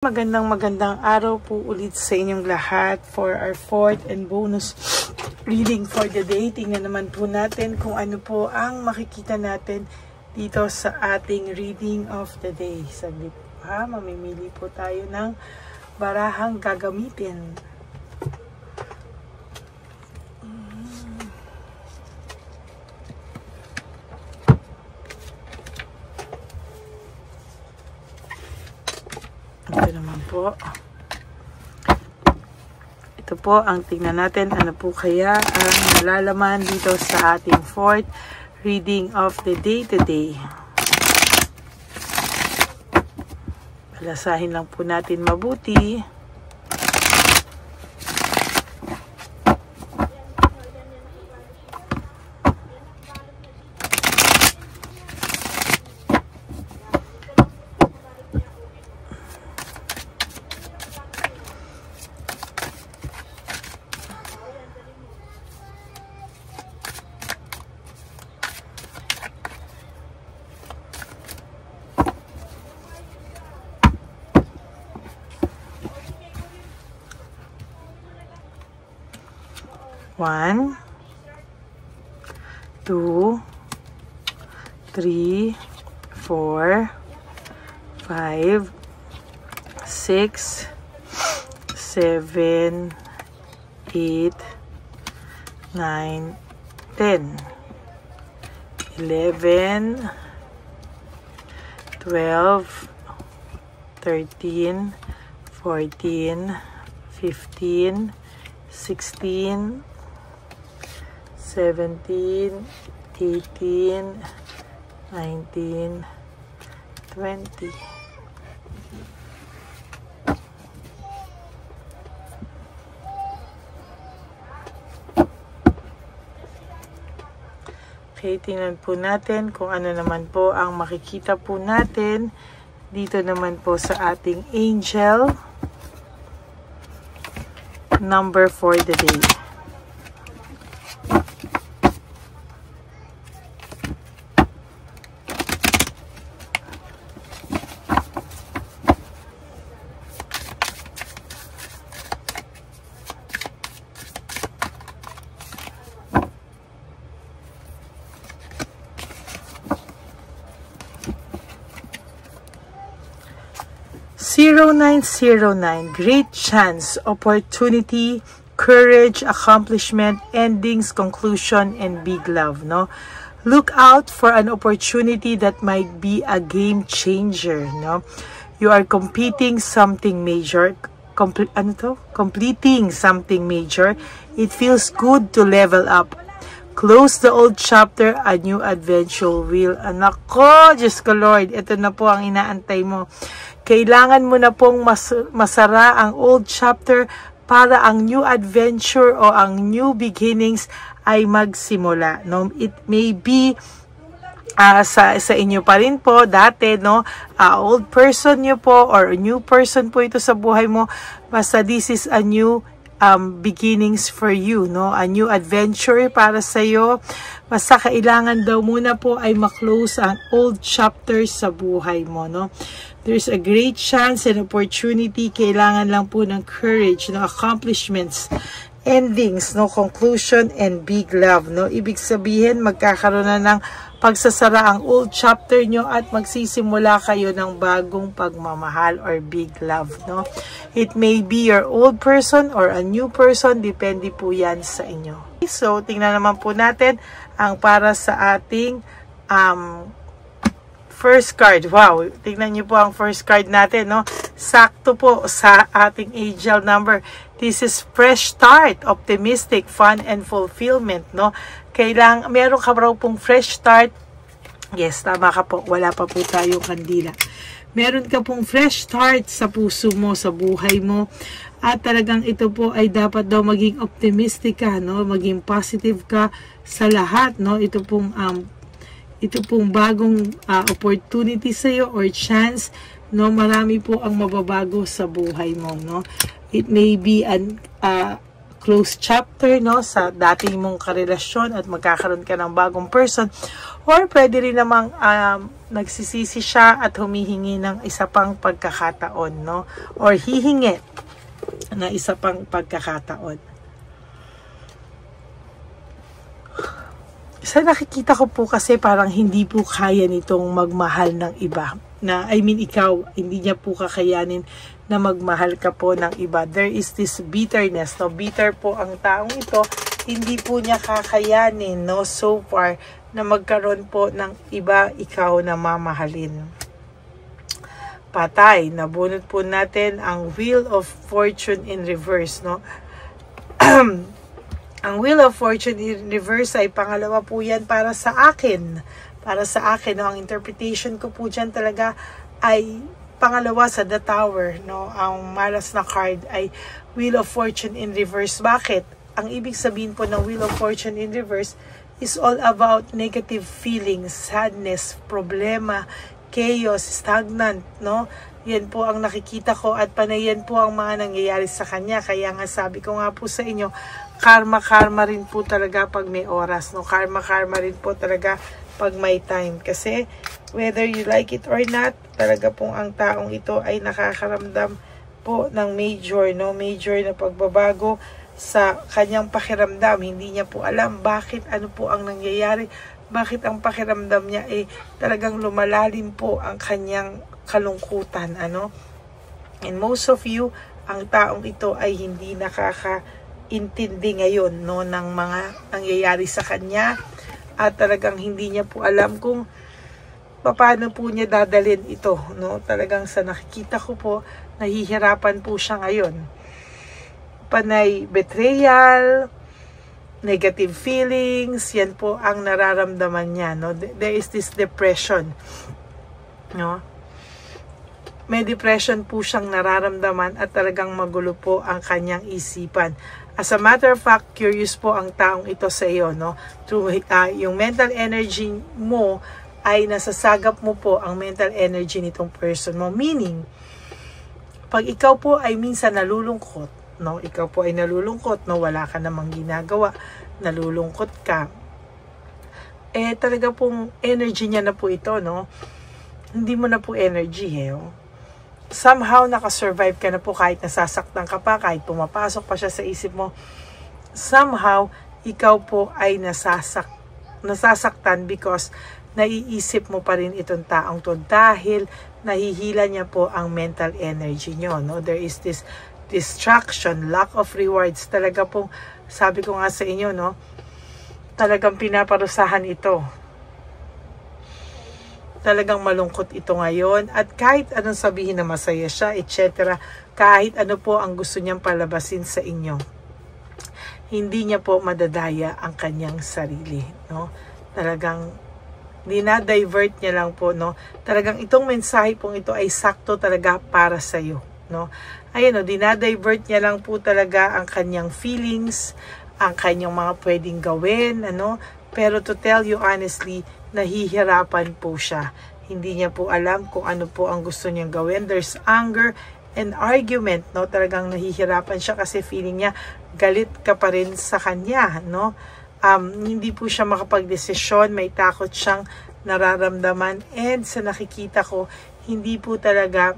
Magandang araw po ulit sa inyong lahat for our fourth and bonus reading for the day. Tingnan naman po natin kung ano po ang makikita natin dito sa ating reading of the day. Saglit po ha, mamimili po tayo ng barahang gagamitin. Ito naman po. Ito po ang tingnan natin. Ano po kaya ang nalalaman dito sa ating fourth reading of the day today. Balasahin lang po natin mabuti. One, 2, 3, 4, 5, 6, 7, 8, 9, 10, 11, 12, 13, 14, 15, 16, 17, 18, 19, 20. Okay, tingnan po natin kung ano naman po ang makikita po natin dito naman po sa ating angel number for the day. (0909) Great chance, opportunity, courage, accomplishment, endings, conclusion, and big love. No, look out for an opportunity that might be a game changer. No, you are completing something major. Completing something major. It feels good to level up. Close the old chapter, a new adventure will. Anak ko, Diyos ko Lord, ito na po ang inaantay mo. Kailangan mo na pong masara ang old chapter para ang new adventure o ang new beginnings ay magsimula. No? It may be sa inyo pa rin po dati, no? Old person nyo po or new person po ito sa buhay mo. Basta this is a new beginnings for you, no? A new adventure para sa iyo. Basta kailangan daw muna po ay ma-close ang old chapters sa buhay mo, no? There's a great chance and opportunity. Kailangan lang po ng courage, no? Accomplishments, endings, no? Conclusion, and big love, no? Ibig sabihin, magkakaroon na ng pagsasara ang old chapter nyo at magsisimula kayo ng bagong pagmamahal or big love, no? It may be your old person or a new person. Depende po yan sa inyo. So, tingnan naman po natin ang para sa ating first card. Wow, tingnan niyo po ang first card natin, no? Sakto po sa ating angel number. This is fresh start, optimistic, fun, and fulfillment, no? Meron ka raw pong fresh start. Yes, tama ka po. Wala pa po tayo kandila. Meron ka pong fresh start sa puso mo, sa buhay mo. At talagang ito po ay dapat daw maging optimistic ka, no? Maging positive ka sa lahat, no? Ito pong bagong opportunity sa iyo or chance, no? Marami po ang mababago sa buhay mo, no? It may be an close chapter, no, sa dati mong karelasyon at magkakaroon ka ng bagong person. Or pwede rin namang nagsisisi siya at humihingi ng isa pang pagkakataon, no, or hihingi na isa pang pagkakataon. Sa nakikita ko po kasi parang hindi po kaya nitong magmahal ng iba. Ikaw, hindi niya po kakayanin na magmahal ka po ng iba. There is this bitterness, no? Bitter po ang taong ito. Hindi po niya kakayanin, no, so far, na magkaroon po ng iba, ikaw na mamahalin. Patay. Nabunot po natin ang Wheel of Fortune in reverse, no? Ang Wheel of Fortune in reverse ay pangalawa po yan para sa akin. Para sa akin, no? Ang interpretation ko po dyan talaga ay pangalawa sa The Tower, no? Ang malas na card ay Wheel of Fortune in reverse. Bakit? Ang ibig sabihin po ng Wheel of Fortune in reverse is all about negative feelings, sadness, problema, chaos, stagnant, no? Yan po ang nakikita ko at panayan po ang mga nangyayari sa kanya. Kaya nga sabi ko nga po sa inyo, karma rin po talaga pag may oras, no? Karma rin po talaga pag may time. Kasi whether you like it or not, talaga pong ang taong ito ay nakakaramdam po ng major, no? Major na pagbabago sa kanyang pakiramdam. Hindi niya po alam bakit, ano po ang nangyayari, bakit ang pakiramdam niya talagang lumalalim po ang kanyang kalungkutan, ano? And most of you, ang taong ito ay hindi nakakaintindi ngayon, no, ng mga nangyayari sa kanya at talagang hindi niya po alam kung paano po niya dadalhin ito, no? Talagang sa nakikita ko po, nahihirapan po siya ngayon. Panay betrayal, negative feelings, yan po ang nararamdaman niya, no? There is this depression, no? May depression po siyang nararamdaman at talagang magulo po ang kanyang isipan. As a matter of fact, curious po ang taong ito sa iyo, no? Through yung mental energy mo ay nasasagap mo po ang mental energy nitong person mo. Meaning, pag ikaw po ay minsan nalulungkot, no? Ikaw po ay nalulungkot, no? Wala ka namang ginagawa, nalulungkot ka. Talaga pong energy niya na po ito, no? Hindi mo na po energy, oh. Somehow, nakasurvive ka na po kahit nasasaktan ka pa, kahit pumapasok pa siya sa isip mo. Somehow, ikaw po ay nasasaktan because naiisip mo pa rin itong taong to dahil nahihila niya po ang mental energy nyo, no? There is this distraction, lack of rewards. Talaga pong, sabi ko nga sa inyo, no? Talagang pinaparusahan ito. Talagang malungkot ito ngayon at kahit anong sabihin na masaya siya, etc., kahit ano po ang gusto niyang palabasin sa inyo, hindi niya po madadaya ang kanyang sarili, no? Talagang dinadivert niya lang po, no? Talagang itong mensahe pong ito ay sakto talaga para sa iyo, no? Ayan, no, dinadivert niya lang po talaga ang kanyang feelings, ang kanyang mga pwedeng gawin, ano? Pero to tell you honestly, nahihirapan po siya. Hindi niya po alam kung ano po ang gusto niyang gawin. There's anger and argument, no? Talagang nahihirapan siya kasi feeling niya galit ka pa rin sa kanya, no? Hindi po siya makapagdesisyon, may takot siyang nararamdaman, and sa nakikita ko, hindi po talaga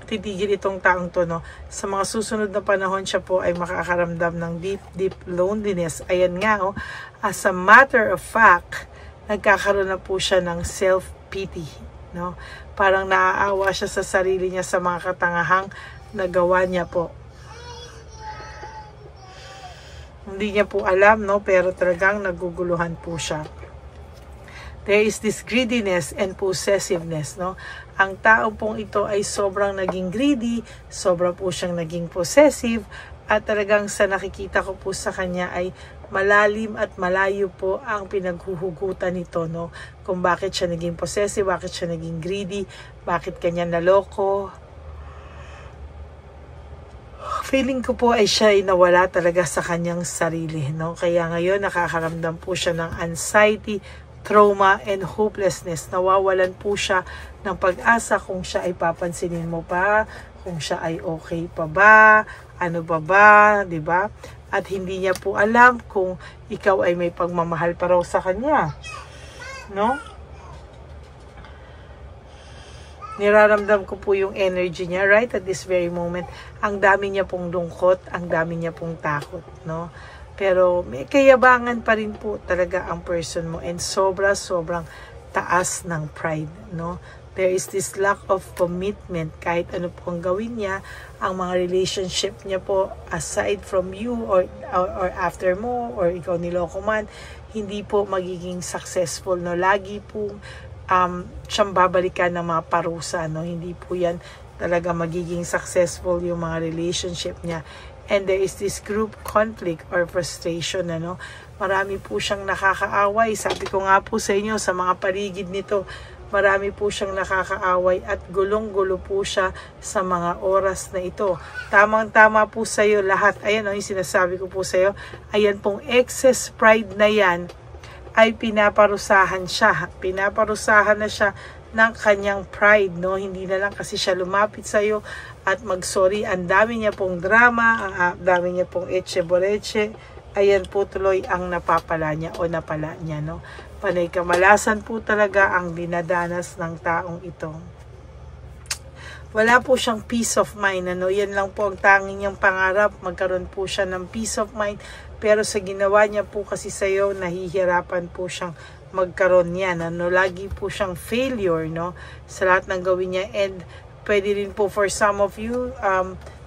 titigil itong taong to, no? Sa mga susunod na panahon, siya po ay makakaramdam ng deep loneliness. Ayan nga, oh. As a matter of fact, nagkakaroon na po siya ng self-pity, no? Parang naaawa siya sa sarili niya sa mga katangahang nagawa niya po. Hindi niya po alam, no? Pero talagang naguguluhan po siya. There is this greediness and possessiveness, no? Ang tao pong ito ay sobrang naging greedy, sobrang po siyang naging possessive, at talagang sa nakikita ko po sa kanya ay malalim at malayo po ang pinaghuhugutan nito, no? Kung bakit siya naging possessive, bakit siya naging greedy, bakit kanya naloko. Feeling ko po ay siya ay nawala talaga sa kanyang sarili, no? Kaya ngayon nakakaramdam po siya ng anxiety, trauma and hopelessness. Nawawalan po siya ng pag-asa kung siya ay papansinin mo pa, kung siya ay okay pa ba, ano ba, 'di ba? At hindi niya po alam kung ikaw ay may pagmamahal pa raw sa kanya. No? Niraramdam ko po yung energy niya right at this very moment. Ang dami niya pong lungkot, ang dami niya pong takot, no? Pero may kayabangan pa rin po talaga ang person mo and sobrang taas ng pride, no? There is this lack of commitment kahit ano po ang gawin niya, ang mga relationship niya po aside from you or after mo or ikaw niloko man, hindi po magiging successful, no? Lagi po siyang babalikan ng mga parusa, no? Hindi po yan talaga magiging successful yung mga relationship niya. And there is this group conflict or frustration, ano? Marami po siyang nakakaaway. Sabi ko nga po sa inyo, sa mga paligid nito, marami po siyang nakakaaway at gulong-gulo po siya sa mga oras na ito. Tamang-tama po sa iyo lahat. Ayan, yung sinasabi ko po sa iyo. Ayan pong excess pride na yan ay pinaparusahan siya. Pinaparusahan na siya ng kanyang pride, no? Hindi na lang kasi siya lumapit sa iyo at mag-sorry. Ang dami niya pong drama, ang dami niya pong etche-boreche. Ayan po tuloy ang napapala niya o napala niya, no? Panay kamalasan po talaga ang dinadanas ng taong ito. Wala po siyang peace of mind, ano? Yan lang po ang tanging niyang pangarap. Magkaroon po siya ng peace of mind. Pero sa ginawa niya po kasi sa iyo, nahihirapan po siyang magkaroon yan, ano? Lagi po siyang failure, no? Sa lahat ng gawin niya. And pwede rin po for some of you,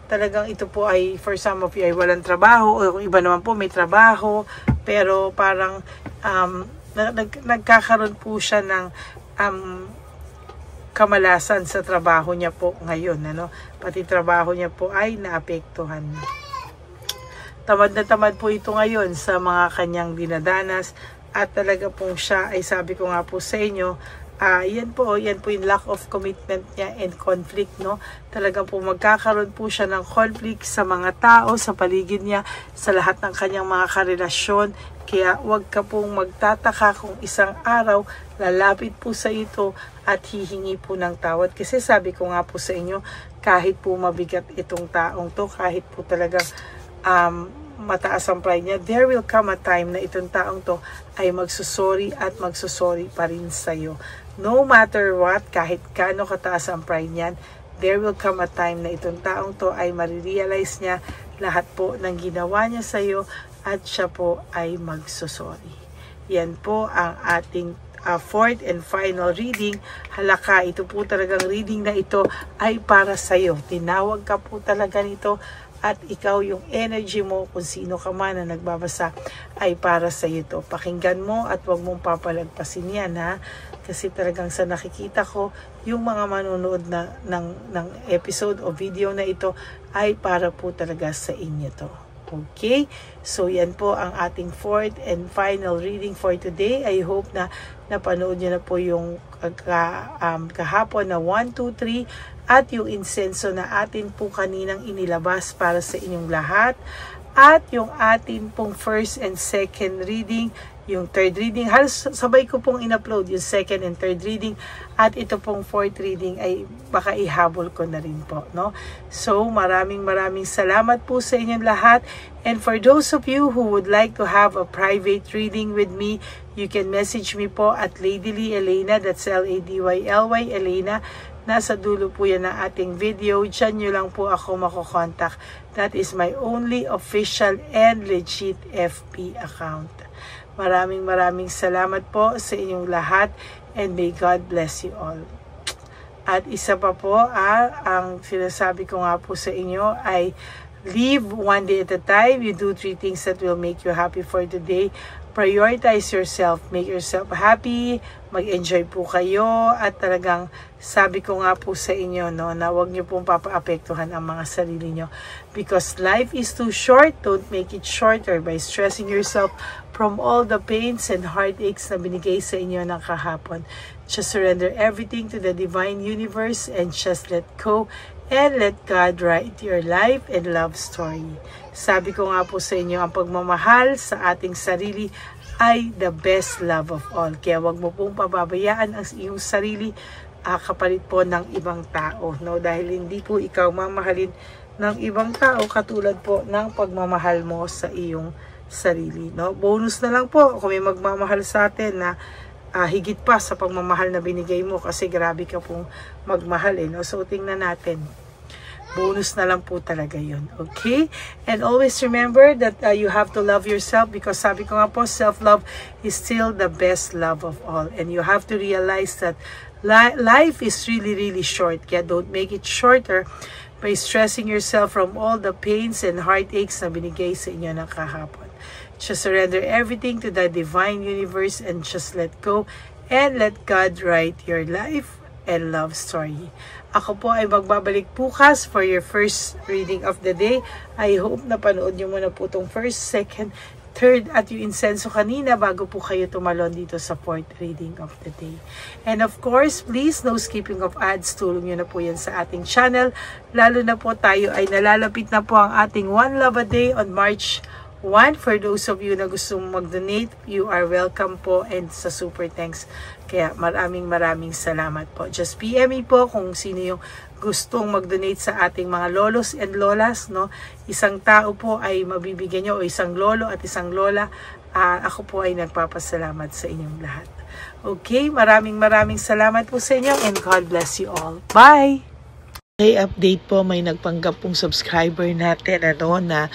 talagang ito po ay, for some of you ay walang trabaho, o iba naman po may trabaho, pero parang nagkakaroon po siya ng kamalasan sa trabaho niya po ngayon, ano? Pati trabaho niya po ay naapektuhan. Tamad na tamad po ito ngayon sa mga kanyang dinadanas at talaga pong siya ay sabi ko nga po sa inyo, yan po yung lack of commitment niya and conflict, no? Talagang po magkakaroon po siya ng conflict sa mga tao, sa paligid niya, sa lahat ng kanyang mga karelasyon. Kaya wag ka pong magtataka kung isang araw lalapit po sa ito at hihingi po ng tawad. Kasi sabi ko nga po sa inyo, kahit po mabigat itong taong to, kahit po talagang mataas ang pride niya, there will come a time na itong taong to ay magsusori at magsusori pa rin sa'yo. No matter what, kahit gaano kataas ang pride niyan, there will come a time na itong taong to ay marirealize niya lahat po ng ginawa niya sa'yo at siya po ay magsusori. Yan po ang ating fourth and final reading. Halaka, ito po talagang reading na ito ay para sa'yo. Tinawag ka po talaga nito at ikaw yung energy mo, kung sino ka man na nagbabasa, ay para sa iyo to. Pakinggan mo at wag mong papalagpasin yan, ha? Kasi talagang sa nakikita ko, yung mga manonood ng episode o video na ito ay para po talaga sa inyo to. Okay? So, yan po ang ating fourth and final reading for today. I hope na napanood nyo na po yung kahapon na 1, 2, 3 at yung insenso na atin po kaninang inilabas para sa inyong lahat. At yung atin pong first and second reading, yung third reading, halos sabay ko pong in-upload yung second and third reading, at ito pong fourth reading ay baka ihabol ko na rin po, no? So, maraming salamat po sa inyong lahat. And for those of you who would like to have a private reading with me, you can message me po at Ladyly Elena, that's Ladyly Elena. Nasa dulo po yan ng ating video. Diyan nyo lang po ako makokontak. That is my only official and legit FB account. Maraming salamat po sa inyong lahat and may God bless you all. At isa pa po, ang sinasabi ko nga po sa inyo ay live one day at a time. You do 3 things that will make you happy for today. Prioritize yourself, make yourself happy, mag-enjoy po kayo, at talagang sabi ko nga po sa inyo, no, na huwag niyo pong papaapektuhan ang mga sarili niyo. Because life is too short, don't make it shorter by stressing yourself from all the pains and heartaches na binigay sa inyo ng kahapon. Just surrender everything to the divine universe and just let go and let God write your life and love story. Sabi ko nga po sa inyo, ang pagmamahal sa ating sarili ay the best love of all. Kaya wag mo pong pababayaan ang iyong sarili kapalit po ng ibang tao, no? Dahil hindi po ikaw mamahalin ng ibang tao katulad po ng pagmamahal mo sa iyong sarili, no? Bonus na lang po kung may magmamahal sa atin na higit pa sa pagmamahal na binigay mo, kasi grabe ka pong magmahal, no? So tingnan natin. Bonus na lang po talaga yun. Okay? And always remember that you have to love yourself, because sabi ko nga po, self-love is still the best love of all. And you have to realize that life is really short. Kaya don't make it shorter by stressing yourself from all the pains and heartaches na binigay sa inyo ng kahapon. Just surrender everything to the divine universe and just let go and let God write your life and love story. Ako po ay magbabalik bukas for your first reading of the day. I hope na panood nyo muna po itong first, second, third at yung insenso kanina bago po kayo tumalon dito sa fourth reading of the day. And of course, please, no skipping of ads. Tulong nyo na po yan sa ating channel. Lalo na po tayo ay nalalapit na po ang ating One Love a Day on March 1. For those of you na gustong mag-donate, you are welcome po, and sa super thanks. Kaya maraming salamat po. Just PM me po kung sino yung gustong mag-donate sa ating mga lolos and lolas, no? Isang tao po ay mabibigyan nyo, o isang lolo at isang lola. Ako po ay nagpapasalamat sa inyong lahat. Okay, maraming salamat po sa inyo, and God bless you all. Bye! Okay, update po, may nagpanggap pong subscriber natin na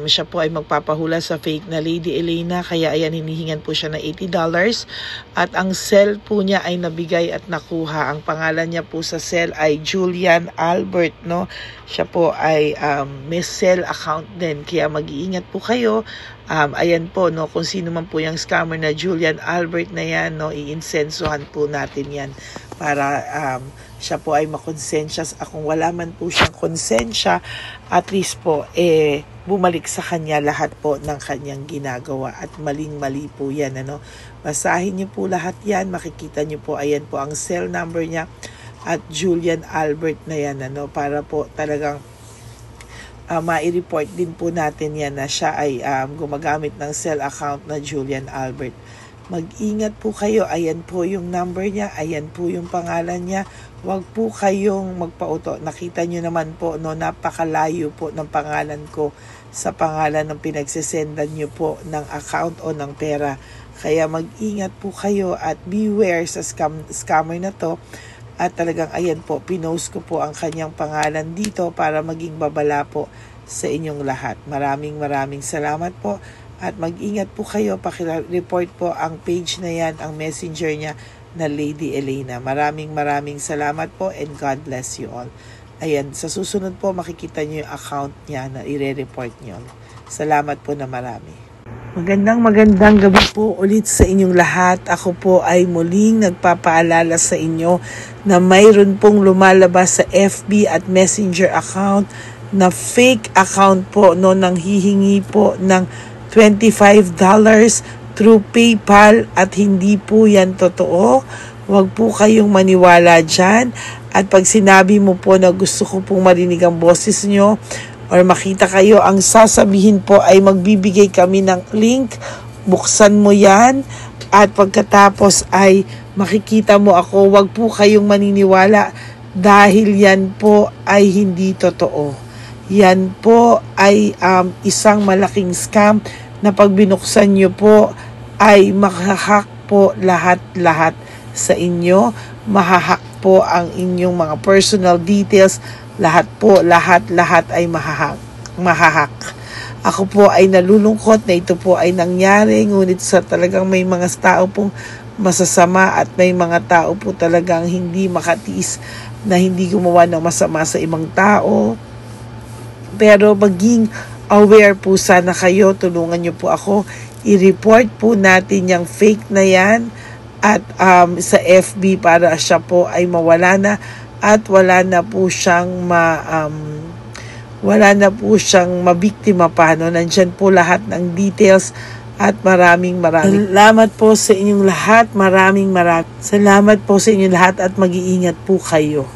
siya po ay magpapahula sa fake na Lady Elena, kaya ayan, hinihingan po siya na $80 at ang cell po niya ay nabigay at nakuha. Ang pangalan niya po sa cell ay Julian Albert, no? Siya po ay may cell account din, kaya mag-iingat po kayo. Ayan po, no, kung sino man po yung scammer na Julian Albert na yan, no, iinsensuhan po natin yan para siya po ay makonsensya. Kung wala man po siyang konsensya, at least po bumalik sa kanya lahat po ng kanyang ginagawa, at maling-mali po yan, ano. Basahin niyo po lahat yan, makikita niyo po, ayan po ang cell number niya at Julian Albert na yan, ano, para po talagang ma-report din po natin yan na siya ay gumagamit ng cell account na Julian Albert. Mag-ingat po kayo, ayan po yung number niya, ayan po yung pangalan niya. Huwag po kayong magpauto. Nakita nyo naman po, no, napakalayo po ng pangalan ko sa pangalan ng pinagsisendan nyo po ng account o ng pera. Kaya mag-ingat po kayo at beware sa scammer na to. At talagang ayan po, pinost ko po ang kanyang pangalan dito para maging babala po sa inyong lahat. Maraming salamat po. At mag-ingat po kayo, pakireport po ang page na yan, ang messenger niya na Lady Elena. Maraming salamat po, and God bless you all. Ayan, sa susunod po makikita niyo yung account niya na ire-report niyo. Salamat po na marami. Magandang gabi po ulit sa inyong lahat. Ako po ay muling nagpapaalala sa inyo na mayroon pong lumalabas sa FB at Messenger account na fake account po, no, nang hihingi po ng $25 through PayPal, at hindi po yan totoo. Huwag po kayong maniwala dyan. At pag sinabi mo po na gusto ko pong marinig ang boses nyo or makita kayo, ang sasabihin po ay magbibigay kami ng link, buksan mo yan, at pagkatapos ay makikita mo ako. Huwag po kayong maniniwala dahil yan po ay hindi totoo. Yan po ay isang malaking scam na pag binuksan nyo po ay mahahack po lahat sa inyo. Mahahack po ang inyong mga personal details. Lahat ay mahahack. Ako po ay nalulungkot na ito po ay nangyari, ngunit sa talagang may mga tao pong masasama at may mga tao po talagang hindi makatiis na hindi gumawa ng masama sa ibang tao. Pero maging aware po sana kayo, tulungan nyo po ako, i-report po natin yung fake na yan at sa FB para siya po ay mawala na at wala na po siyang mabiktima pa, no? Nandyan po lahat ng details at maraming salamat po sa inyong lahat. Maraming salamat po sa inyong lahat at mag-iingat po kayo.